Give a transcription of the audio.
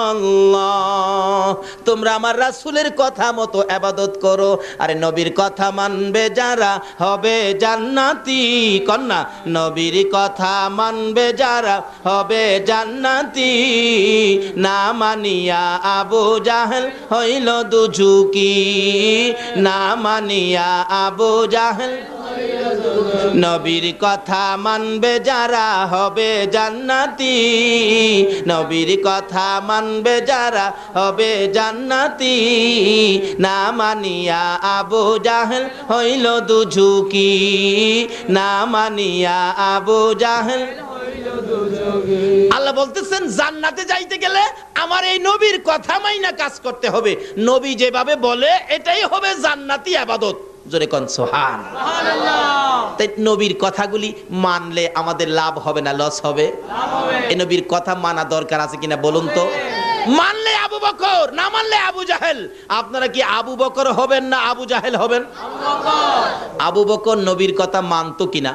আল্লাহ, তোমরা আমার রাসূলের কথা মতো ইবাদত করো। আরে নবীর কথা মানবে যারা হবে জান্নাতি। কন্যা নবীর কথা মানবে যারা হবে জান্নাতি। না মানিয়া আবু জাহেল হইল দুজুকি। না মানিয়া আবু জাহেল নবীর কথা মানবে যারা হবে জান্নাতি। নবীর কথা মানবে যারা হবে জান্নাতি। না মানিয়া আবু জাহেল হইল দুজুকি। না মানিয়া আবু জাহেল। আল্লাহ বলতেছেন জান্নাতে যাইতে গেলে আমার এই নবীর কথা মাইনা কাজ করতে হবে। নবী যেভাবে বলে এটাই হবে জান্নাতি ইবাদত। জোরে কোন সুবহানাল্লাহ। তাই নবীর কথাগুলি মানলে আমাদের লাভ হবে না লস হবে? এই নবীর কথা মানা দরকার আছে কিনা বলুন তো? মানলে আবু বকর, না মানলে আবু জাহেল। আপনারা কি আবু বকর হবেন না আবু জাহেল হবেন? আবু বকর নবীর কথা মানতো কিনা?